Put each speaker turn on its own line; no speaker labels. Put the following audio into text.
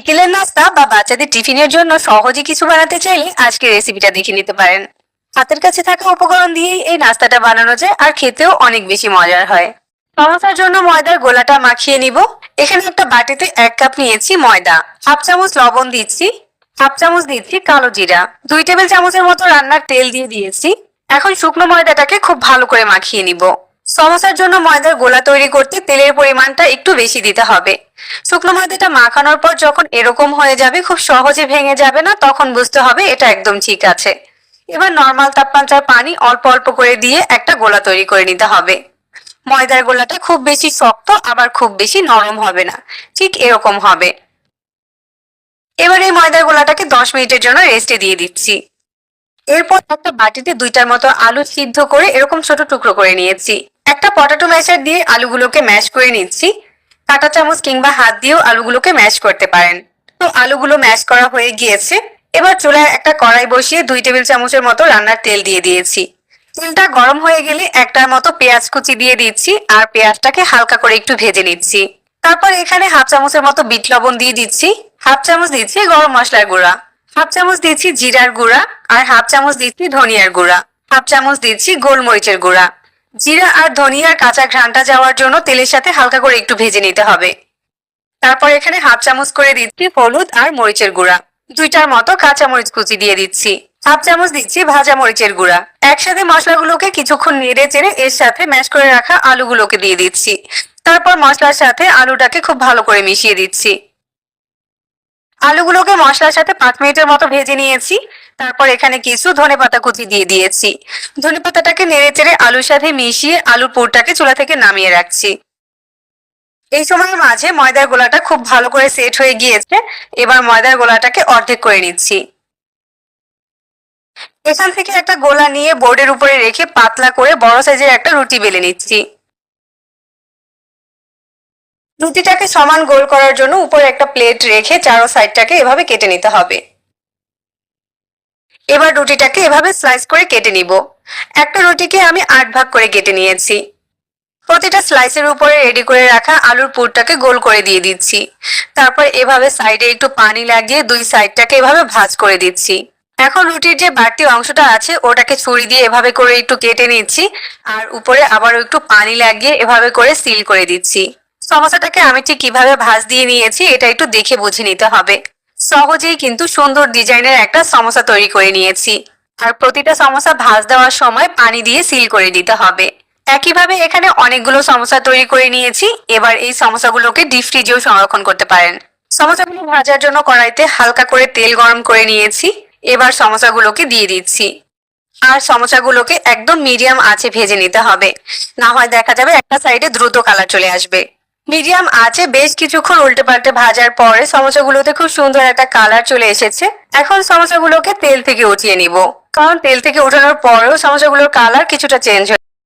বিকেলের নাস্তা বা বাচ্চাদের টিফিনের জন্য সহজে কিছু বানাতে চাইলে আজকের রেসিপিটা দেখে নিতে পারেন। হাতের কাছে থাকা উপকরণ দিয়েই এই নাস্তাটা বানানো যায় আর খেতেও অনেক বেশি মজার হয়। সমোসার জন্য ময়দার গোলাটা মাখিয়ে নিব। এখানে একটা বাটিতে 1 কাপ নিয়েছি ময়দা, হাফ চামচ লবণ দিচ্ছি, হাফ চামচ দিচ্ছি কালো জিরা, 2 টেবিল চামচের মতো রান্নার তেল দিয়ে দিয়েছি। এখন শুকনো ময়দাটাকে খুব ভালো করে মাখিয়ে নিব। সমোসার জন্য ময়দার গোলা তৈরি করতে তেলের পরিমাণটা একটু বেশি দিতে হবে। শুকনো ময়দাটা মাখানোর পর যখন এরকম হয়ে যাবে, খুব সহজে ভেঙে যাবে না, তখন বুঝতে হবে এটা একদম ঠিক আছে। এবার নর্মাল তাপমাত্রার পানি অল্প অল্প করে দিয়ে একটা গোলা তৈরি করে নিতে হবে। ময়দার গোলাটা খুব বেশি শক্ত আবার খুব বেশি নরম হবে না, ঠিক এরকম হবে। এবার এই ময়দার গোলাটাকে 10 মিনিটের জন্য রেস্টে দিয়ে দিচ্ছি। এরপর একটা বাটিতে 2টার মতো আলু সিদ্ধ করে এরকম ছোট টুকরো করে নিয়েছি। একটা পটাটো ম্যাশার দিয়ে আলুগুলোকে ম্যাশ করে নিচ্ছি। কাঁটা চামচ কিংবা হাত দিয়েও আলুগুলোকে ম্যাশ করতে পারেন। তো আলুগুলো ম্যাশ করা হয়ে গিয়েছে। এবার চুলায় একটা কড়াই বসিয়ে 2 টেবিল চামচের মতো রান্নার তেল দিয়ে দিয়েছি। তেলটা গরম হয়ে গেলে একটার মতো পেঁয়াজ কুচি দিয়ে দিচ্ছি আর পেঁয়াজটাকে হালকা করে একটু ভেজে নিচ্ছি। তারপর এখানে হাফ চামচের মতো বিট লবণ দিয়ে দিচ্ছি, হাফ চামচ দিচ্ছি গরম মশলার গুঁড়া, হাফ চামচ দিচ্ছি জিরার গুঁড়া আর হাফ চামচ দিচ্ছি ধনিয়ার গুঁড়া, হাফ চামচ দিচ্ছি গোলমরিচের গুঁড়া। জিরা আর ধনিয়ার কাঁচা ঘ্রাণটা যাওয়ার জন্য তেলের সাথে হালকা করে একটু ভেজে নিতে হবে। তারপর এখানে হাফ চামচ করে দিচ্ছি হলুদ আর মরিচের গুঁড়া, 2টার মতো কাঁচা মরিচ কুচি দিয়ে দিচ্ছি, হাফ চামচ দিচ্ছি ভাজা মরিচের গুঁড়া। একসাথে মশলাগুলোকে কিছুক্ষণ নেড়ে চেড়ে এর সাথে ম্যাশ করে রাখা আলুগুলোকে দিয়ে দিচ্ছি। তারপর মশলার সাথে আলুটাকে খুব ভালো করে মিশিয়ে দিচ্ছি। আলুগুলোকে মশলার সাথে 5 মিনিটের মতো ভেজে নিয়েছি। তারপর এখানে কিছু ধনেপাতা কুচি দিয়ে দিয়েছি। ধনেপাতাটাকে নেড়ে চেড়ে আলুর সাথে মিশিয়ে আলুর পুরটাকে চুলা থেকে নামিয়ে রাখছি। এই সময়ের মাঝে ময়দার গোলাটা খুব ভালো করে সেট হয়ে গিয়েছে। এবার ময়দার গোলাটাকে অর্ধেক করে নিচ্ছি। এখান থেকে একটা গোলা নিয়ে বোর্ডের উপরে রেখে পাতলা করে বড় সাইজের একটা রুটি বেলে নিচ্ছি। রুটিটাকে সমান গোল করার জন্য উপরে একটা প্লেট রেখে চারো সাইডটাকে এভাবে কেটে নিতে হবে। এবার রুটিটাকে এভাবে স্লাইস করে কেটে নিব। একটা রুটিকে আমি 8 ভাগ করে কেটে নিয়েছি। প্রতিটা স্লাইসের উপরে রেডি করে রাখা আলুর পুরটাকে গোল করে দিয়ে দিচ্ছি। তারপর এভাবে সাইডে একটু পানি লাগিয়ে 2 সাইডটাকে এভাবে ভাঁজ করে দিচ্ছি। এখন রুটির যে বাড়তি অংশটা আছে ওটাকে ছুরি দিয়ে এভাবে করে একটু কেটে নিচ্ছি আর উপরে আবারও একটু পানি লাগিয়ে এভাবে করে সিল করে দিচ্ছি। সমোসাটাকে আমি ঠিক কিভাবে ভাঁজ দিয়ে নিয়েছি এটা একটু দেখে বুঝে নিতে হবে। সহজেই কিন্তু সুন্দর ডিজাইনের একটা সমোসা তৈরি করে নিয়েছি। আর প্রতিটা সমোসা ভাঁজ দেওয়ার সময় পানি দিয়ে সিল করে দিতে হবে। একইভাবে এখানে অনেকগুলো সমোসা তৈরি করে নিয়েছি। এবার এই সমোসাগুলোকে ডিপ ফ্রিজেও সংরক্ষণ করতে পারেন। সমোসাগুলো ভাজার জন্য কড়াইতে হালকা করে তেল গরম করে নিয়েছি। এবার সমোসাগুলোকে দিয়ে দিচ্ছি আর সমোসাগুলোকে একদম মিডিয়াম আঁচে ভেজে নিতে হবে, না হয় দেখা যাবে একটা সাইডে দ্রুত কালার চলে আসবে। মিডিয়াম আঁচে বেশ কিছুক্ষণ উল্টে পাল্টে ভাজার পরে সমোসাগুলোতে খুব সুন্দর একটা কালার চলে এসেছে। এখন সমোসাগুলোকে তেল থেকে উঠিয়ে নিব, কারণ তেল থেকে উঠানোর পরেও সমোসাগুলোর কালার কিছুটা চেঞ্জ